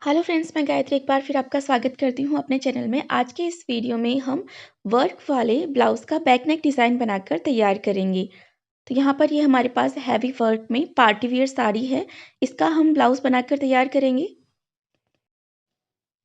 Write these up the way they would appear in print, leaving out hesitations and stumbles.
Hello friends, मैं गायत्री एक बार फिर आपका स्वागत करती हूँ अपने चैनल में। आज के इस वीडियो में हम वर्क वाले ब्लाउज़ का बैक नेक डिज़ाइन बनाकर तैयार करेंगे। तो यहाँ पर ये हमारे पास हैवी वर्क में पार्टी वियर साड़ी है, इसका हम ब्लाउज़ बनाकर तैयार करेंगे।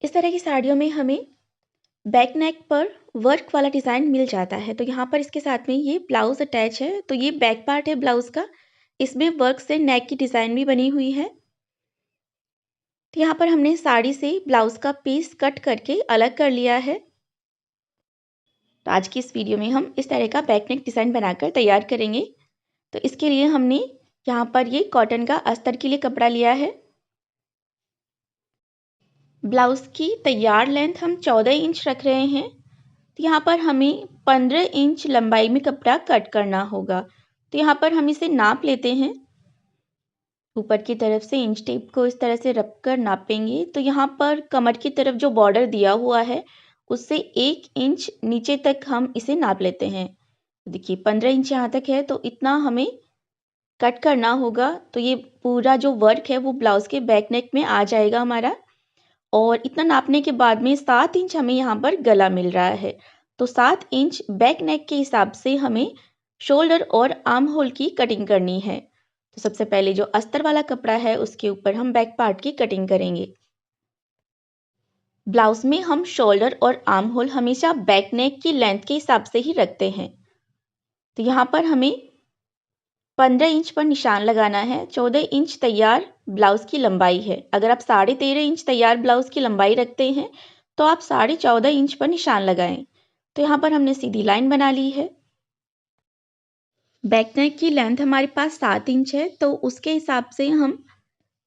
इस तरह की साड़ियों में हमें बैक नेक पर वर्क वाला डिज़ाइन मिल जाता है। तो यहाँ पर इसके साथ में ये ब्लाउज़ अटैच है, तो ये बैक पार्ट है ब्लाउज़ का। इसमें वर्क से नेक की डिज़ाइन भी बनी हुई है। तो यहाँ पर हमने साड़ी से ब्लाउज़ का पीस कट करके अलग कर लिया है। तो आज की इस वीडियो में हम इस तरह का बैक नेक डिज़ाइन बनाकर तैयार करेंगे। तो इसके लिए हमने यहाँ पर ये कॉटन का अस्तर के लिए कपड़ा लिया है। ब्लाउज़ की तैयार लेंथ हम 14 इंच रख रहे हैं। तो यहाँ पर हमें 15 इंच लंबाई में कपड़ा कट करना होगा। तो यहाँ पर हम इसे नाप लेते हैं। ऊपर की तरफ से इंच टेप को इस तरह से रख कर नापेंगे। तो यहाँ पर कमर की तरफ जो बॉर्डर दिया हुआ है उससे 1 इंच नीचे तक हम इसे नाप लेते हैं। देखिए 15 इंच यहाँ तक है, तो इतना हमें कट करना होगा। तो ये पूरा जो वर्क है वो ब्लाउज़ के बैक नेक में आ जाएगा हमारा। और इतना नापने के बाद में 7 इंच हमें यहाँ पर गला मिल रहा है। तो 7 इंच बैक नेक के हिसाब से हमें शोल्डर और आर्म होल की कटिंग करनी है। तो सबसे पहले जो अस्तर वाला कपड़ा है उसके ऊपर हम बैक पार्ट की कटिंग करेंगे। ब्लाउज में हम शोल्डर और आर्म होल हमेशा बैक नेक की लेंथ के हिसाब से ही रखते हैं। तो यहाँ पर हमें 15 इंच पर निशान लगाना है। 14 इंच तैयार ब्लाउज की लंबाई है। अगर आप 13.5 इंच तैयार ब्लाउज की लंबाई रखते हैं तो आप 14.5 इंच पर निशान लगाएं। तो यहाँ पर हमने सीधी लाइन बना ली है। बैक नेक की लेंथ हमारे पास 7 इंच है, तो उसके हिसाब से हम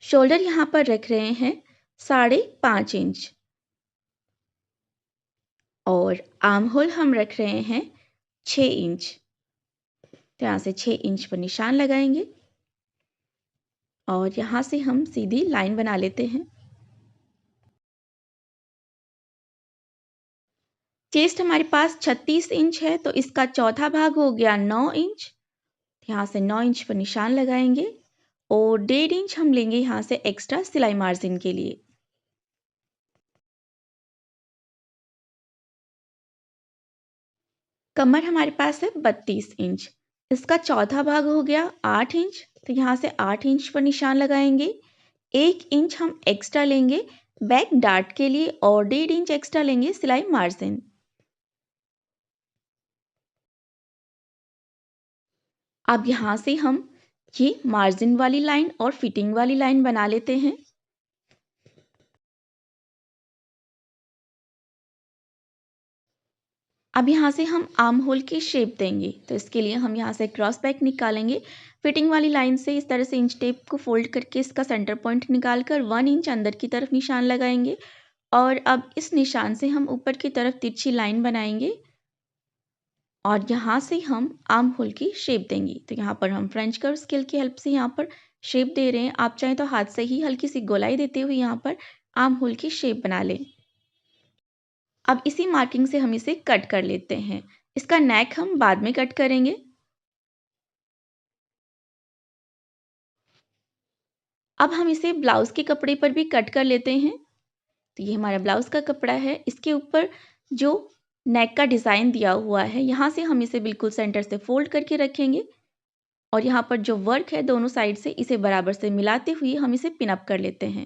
शोल्डर यहाँ पर रख रहे हैं 5.5 इंच और आर्म होल हम रख रहे हैं 6 इंच। तो यहाँ से 6 इंच पर निशान लगाएंगे और यहाँ से हम सीधी लाइन बना लेते हैं। चेस्ट हमारे पास 36 इंच है, तो इसका चौथा भाग हो गया 9 इंच। यहाँ से 9 इंच पर निशान लगाएंगे और 1.5 इंच हम लेंगे यहाँ से एक्स्ट्रा सिलाई मार्जिन के लिए। कमर हमारे पास है 32 इंच, इसका चौथा भाग हो गया 8 इंच। तो यहाँ से 8 इंच पर निशान लगाएंगे। 1 इंच हम एक्स्ट्रा लेंगे बैक डार्ट के लिए और 1.5 इंच एक्स्ट्रा लेंगे सिलाई मार्जिन। अब यहाँ से हम ये मार्जिन वाली लाइन और फिटिंग वाली लाइन बना लेते हैं। अब यहाँ से हम आर्म होल की शेप देंगे। तो इसके लिए हम यहाँ से क्रॉस बैक निकालेंगे। फिटिंग वाली लाइन से इस तरह से इंच टेप को फोल्ड करके इसका सेंटर पॉइंट निकालकर 1 इंच अंदर की तरफ निशान लगाएंगे और अब इस निशान से हम ऊपर की तरफ तिरछी लाइन बनाएंगे और यहाँ से हम आर्म होल की शेप देंगे। तो यहाँ पर हम फ्रेंच कर्व स्केल की हेल्प से यहाँ पर शेप दे रहे हैं। आप चाहें तो हाथ से ही हल्की सी गोलाई देते हुए यहाँ पर आर्म होल की शेप बना लें। अब इसी मार्किंग से हम इसे कट कर लेते हैं। इसका नेक हम बाद में कट करेंगे। अब हम इसे ब्लाउज के कपड़े पर भी कट कर लेते हैं। तो ये हमारा ब्लाउज का कपड़ा है। इसके ऊपर जो नेक का डिज़ाइन दिया हुआ है, यहाँ से हम इसे बिल्कुल सेंटर से फोल्ड करके रखेंगे और यहाँ पर जो वर्क है दोनों साइड से इसे बराबर से मिलाते हुए हम इसे पिनअप कर लेते हैं।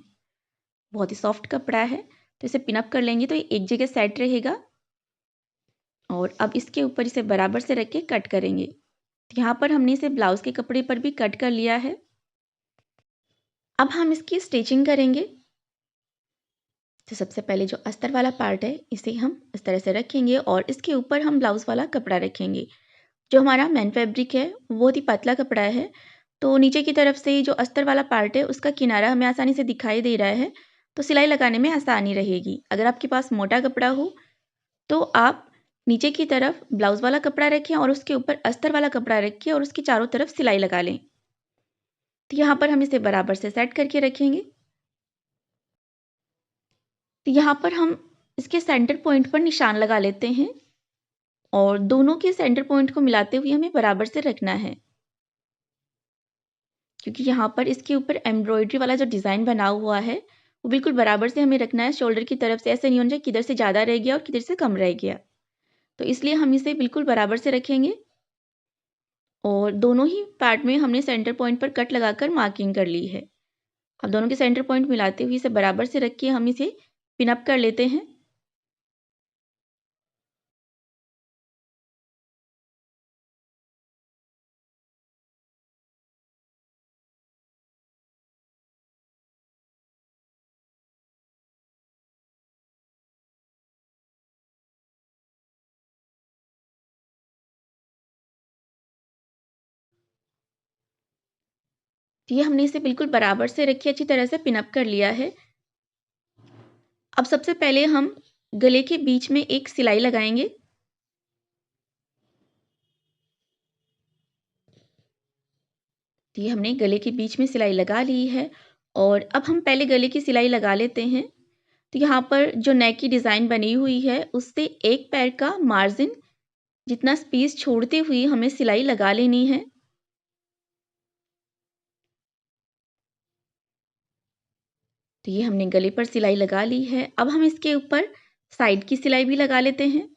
बहुत ही सॉफ्ट कपड़ा है, तो इसे पिनअप कर लेंगे तो ये एक जगह सेट रहेगा और अब इसके ऊपर इसे बराबर से रख के कट करेंगे। तो यहाँ पर हमने इसे ब्लाउज के कपड़े पर भी कट कर लिया है। अब हम इसकी स्टिचिंग करेंगे। तो सबसे पहले जो अस्तर वाला पार्ट है इसे हम इस तरह से रखेंगे और इसके ऊपर हम ब्लाउज वाला कपड़ा रखेंगे। जो हमारा मेन फैब्रिक है वो बहुत ही पतला कपड़ा है, तो नीचे की तरफ से जो अस्तर वाला पार्ट है उसका किनारा हमें आसानी से दिखाई दे रहा है, तो सिलाई लगाने में आसानी रहेगी। अगर आपके पास मोटा कपड़ा हो तो आप नीचे की तरफ ब्लाउज वाला कपड़ा रखें और उसके ऊपर अस्तर वाला कपड़ा रखें और उसकी चारों तरफ सिलाई लगा लें। तो यहाँ पर हम इसे बराबर से सेट करके रखेंगे। तो यहाँ पर हम इसके सेंटर पॉइंट पर निशान लगा लेते हैं और दोनों के सेंटर पॉइंट को मिलाते हुए हमें बराबर से रखना है, क्योंकि यहाँ पर इसके ऊपर एम्ब्रॉयडरी वाला जो डिज़ाइन बना हुआ है वो बिल्कुल बराबर से हमें रखना है शोल्डर की तरफ से, ऐसा नहीं होना चाहिए किधर से ज़्यादा रह गया और किधर से कम रह गया। तो इसलिए हम इसे बिल्कुल बराबर से रखेंगे और दोनों ही पार्ट में हमने सेंटर पॉइंट पर कट लगाकर मार्किंग कर ली है। अब दोनों के सेंटर पॉइंट मिलाते हुए इसे बराबर से रख के हम इसे पिन अप कर लेते हैं। तो ये हमने इसे बिल्कुल बराबर से रख के अच्छी तरह से पिन अप कर लिया है। अब सबसे पहले हम गले के बीच में एक सिलाई लगाएंगे। तो ये हमने गले के बीच में सिलाई लगा ली है और अब हम पहले गले की सिलाई लगा लेते हैं। तो यहाँ पर जो नेक की डिज़ाइन बनी हुई है उससे एक पैर का मार्जिन जितना स्पेस छोड़ते हुए हमें सिलाई लगा लेनी है। तो ये हमने गले पर सिलाई लगा ली है। अब हम इसके ऊपर साइड की सिलाई भी लगा लेते हैं।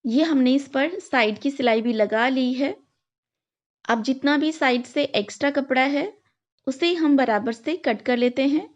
ये हमने इस पर साइड की सिलाई भी लगा ली है। अब जितना भी साइड से एक्स्ट्रा कपड़ा है उसे हम बराबर से कट कर लेते हैं।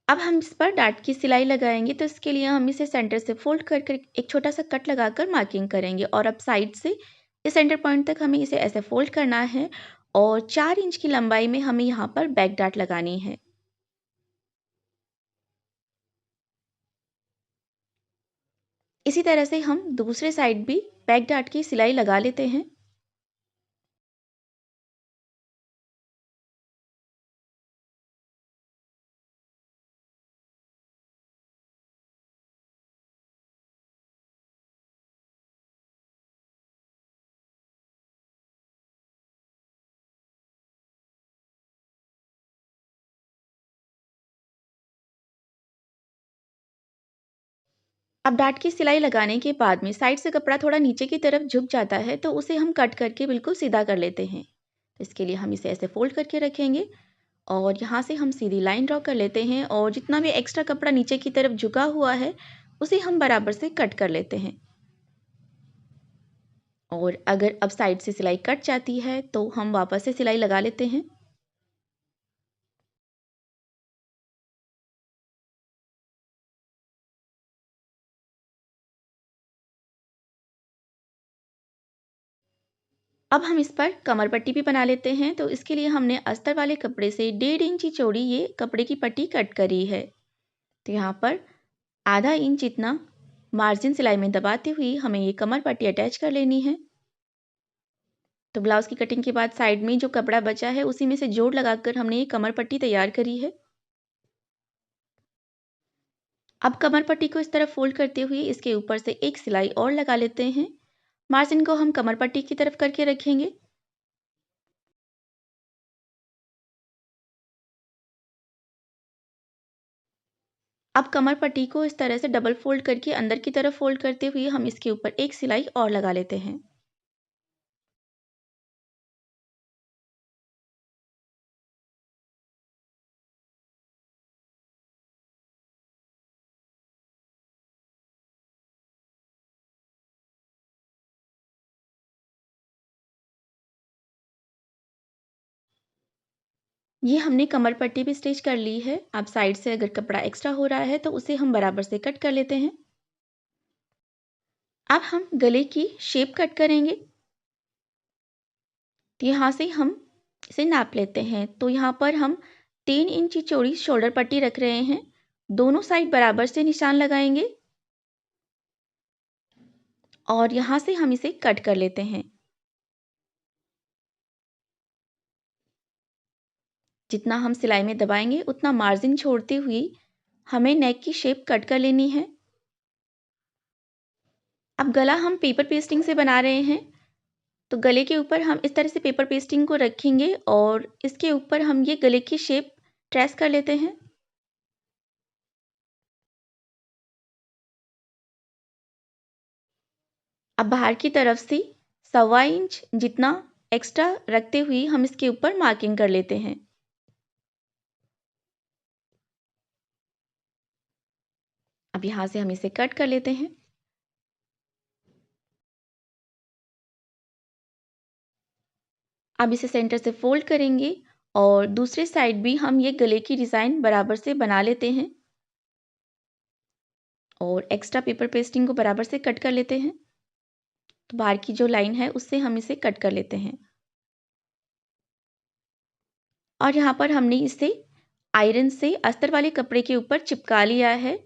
अब हम इस पर डार्ट की सिलाई लगाएंगे तो इसके लिए हम इसे सेंटर से फोल्ड कर कर एक छोटा सा कट लगाकर मार्किंग करेंगे और अब साइड से इस सेंटर पॉइंट तक हमें इसे ऐसे फोल्ड करना है और 4 इंच की लंबाई में हमें यहाँ पर बैक डार्ट लगानी है। इसी तरह से हम दूसरे साइड भी बैक डार्ट की सिलाई लगा लेते हैं। अब डार्ट की सिलाई लगाने के बाद में साइड से कपड़ा थोड़ा नीचे की तरफ झुक जाता है तो उसे हम कट करके बिल्कुल सीधा कर लेते हैं। इसके लिए हम इसे ऐसे फोल्ड करके रखेंगे और यहाँ से हम सीधी लाइन ड्रॉ कर लेते हैं और जितना भी एक्स्ट्रा कपड़ा नीचे की तरफ झुका हुआ है उसे हम बराबर से कट कर लेते हैं। और अगर अब साइड से सिलाई कट जाती है तो हम वापस से सिलाई लगा लेते हैं। अब हम इस पर कमर पट्टी भी बना लेते हैं तो इसके लिए हमने अस्तर वाले कपड़े से 1.5 इंची चौड़ी ये कपड़े की पट्टी कट करी है। तो यहाँ पर आधा इंच इतना मार्जिन सिलाई में दबाते हुए हमें ये कमर पट्टी अटैच कर लेनी है। तो ब्लाउज की कटिंग के बाद साइड में जो कपड़ा बचा है उसी में से जोड़ लगाकर हमने ये कमर पट्टी तैयार करी है। अब कमर पट्टी को इस तरफ फोल्ड करते हुए इसके ऊपर से एक सिलाई और लगा लेते हैं। मार्जिन को हम कमर पट्टी की तरफ करके रखेंगे। अब कमर पट्टी को इस तरह से डबल फोल्ड करके अंदर की तरफ फोल्ड करते हुए हम इसके ऊपर एक सिलाई और लगा लेते हैं। ये हमने कमर पट्टी भी स्टिच कर ली है। अब साइड से अगर कपड़ा एक्स्ट्रा हो रहा है तो उसे हम बराबर से कट कर लेते हैं। अब हम गले की शेप कट करेंगे। तो यहाँ से हम इसे नाप लेते हैं। तो यहाँ पर हम 3 इंच चौड़ी शोल्डर पट्टी रख रहे हैं। दोनों साइड बराबर से निशान लगाएंगे और यहाँ से हम इसे कट कर लेते हैं। जितना हम सिलाई में दबाएंगे उतना मार्जिन छोड़ते हुए हमें नेक की शेप कट कर लेनी है। अब गला हम पेपर पेस्टिंग से बना रहे हैं। तो गले के ऊपर हम इस तरह से पेपर पेस्टिंग को रखेंगे और इसके ऊपर हम ये गले की शेप ट्रेस कर लेते हैं। अब बाहर की तरफ से 1.25 इंच जितना एक्स्ट्रा रखते हुए हम इसके ऊपर मार्किंग कर लेते हैं। अब यहाँ से हम इसे कट कर लेते हैं। अब इसे सेंटर से फोल्ड करेंगे और दूसरे साइड भी हम ये गले की डिज़ाइन बराबर से बना लेते हैं और एक्स्ट्रा पेपर पेस्टिंग को बराबर से कट कर लेते हैं। तो बाहर की जो लाइन है उससे हम इसे कट कर लेते हैं और यहाँ पर हमने इसे आयरन से अस्तर वाले कपड़े के ऊपर चिपका लिया है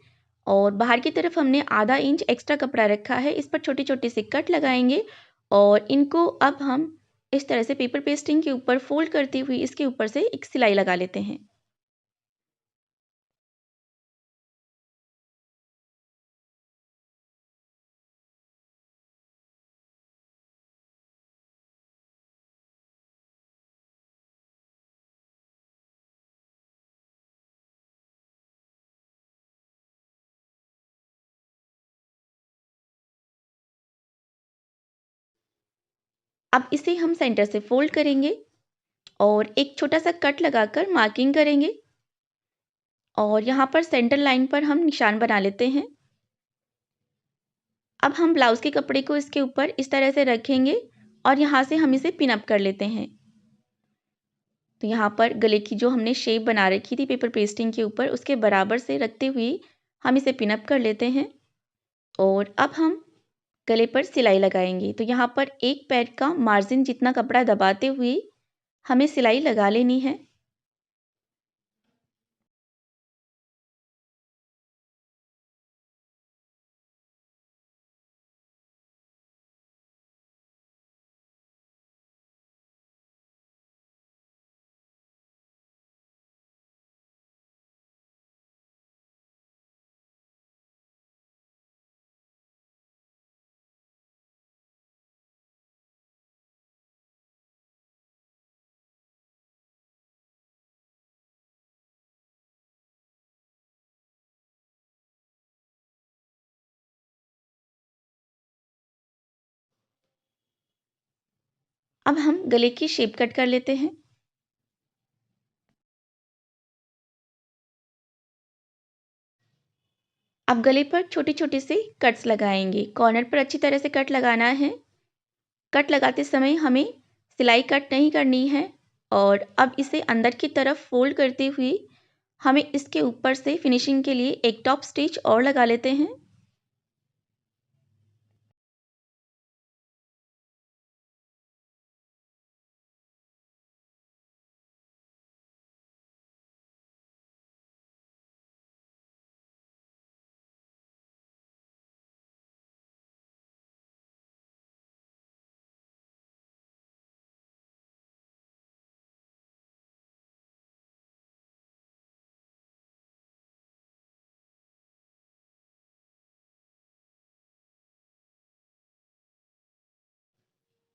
और बाहर की तरफ हमने आधा इंच एक्स्ट्रा कपड़ा रखा है। इस पर छोटे छोटे से कट लगाएंगे और इनको अब हम इस तरह से पेपर पेस्टिंग के ऊपर फोल्ड करती हुई इसके ऊपर से एक सिलाई लगा लेते हैं। अब इसे हम सेंटर से फोल्ड करेंगे और एक छोटा सा कट लगाकर मार्किंग करेंगे और यहाँ पर सेंटर लाइन पर हम निशान बना लेते हैं। अब हम ब्लाउज के कपड़े को इसके ऊपर इस तरह से रखेंगे और यहाँ से हम इसे पिन अप कर लेते हैं। तो यहाँ पर गले की जो हमने शेप बना रखी थी पेपर पेस्टिंग के ऊपर उसके बराबर से रखते हुए हम इसे पिन अप कर लेते हैं और अब हम गले पर सिलाई लगाएंगे। तो यहाँ पर एक पैर का मार्जिन जितना कपड़ा दबाते हुए हमें सिलाई लगा लेनी है। अब हम गले की शेप कट कर लेते हैं। अब गले पर छोटे छोटे से कट्स लगाएंगे। कॉर्नर पर अच्छी तरह से कट लगाना है। कट लगाते समय हमें सिलाई कट नहीं करनी है और अब इसे अंदर की तरफ फोल्ड करते हुए हमें इसके ऊपर से फिनिशिंग के लिए एक टॉप स्टिच और लगा लेते हैं।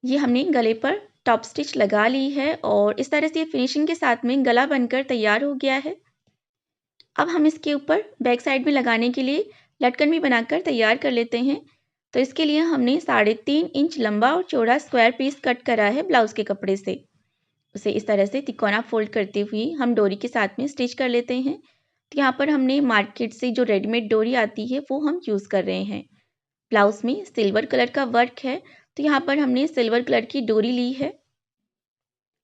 ये हमने गले पर टॉप स्टिच लगा ली है और इस तरह से ये फिनिशिंग के साथ में गला बनकर तैयार हो गया है। अब हम इसके ऊपर बैक साइड में लगाने के लिए लटकन भी बनाकर तैयार कर लेते हैं। तो इसके लिए हमने 3.5 इंच लंबा और चौड़ा स्क्वायर पीस कट करा है ब्लाउज के कपड़े से। उसे इस तरह से तिकोना फोल्ड करते हुए हम डोरी के साथ में स्टिच कर लेते हैं। तो यहाँ पर हमने मार्केट से जो रेडीमेड डोरी आती है वो हम यूज़ कर रहे हैं। ब्लाउज में सिल्वर कलर का वर्क है तो यहाँ पर हमने सिल्वर कलर की डोरी ली है।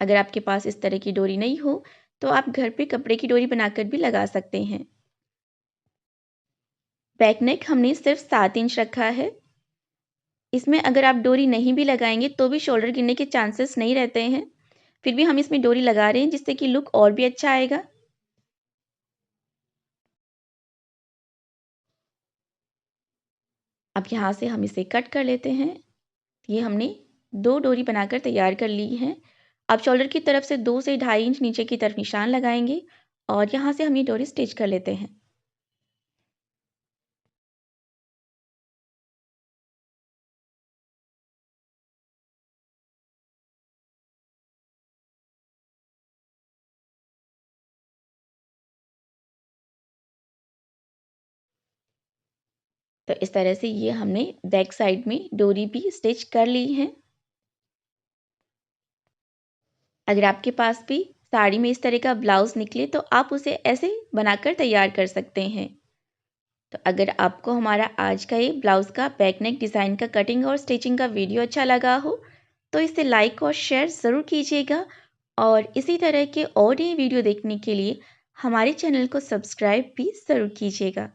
अगर आपके पास इस तरह की डोरी नहीं हो तो आप घर पे कपड़े की डोरी बनाकर भी लगा सकते हैं। बैक नेक हमने सिर्फ 7 इंच रखा है। इसमें अगर आप डोरी नहीं भी लगाएंगे तो भी शोल्डर गिरने के चांसेस नहीं रहते हैं। फिर भी हम इसमें डोरी लगा रहे हैं जिससे कि लुक और भी अच्छा आएगा। अब यहाँ से हम इसे कट कर लेते हैं। ये हमने 2 डोरी बनाकर तैयार कर ली है। अब शोल्डर की तरफ से 2 से 2.5 इंच नीचे की तरफ निशान लगाएंगे और यहाँ से हम ये डोरी स्टिच कर लेते हैं। तो इस तरह से ये हमने बैक साइड में डोरी भी स्टिच कर ली है। अगर आपके पास भी साड़ी में इस तरह का ब्लाउज निकले तो आप उसे ऐसे बनाकर तैयार कर सकते हैं। तो अगर आपको हमारा आज का ये ब्लाउज़ का बैक नेक डिज़ाइन का कटिंग और स्टिचिंग का वीडियो अच्छा लगा हो तो इसे लाइक और शेयर ज़रूर कीजिएगा और इसी तरह के और नए वीडियो देखने के लिए हमारे चैनल को सब्सक्राइब भी ज़रूर कीजिएगा।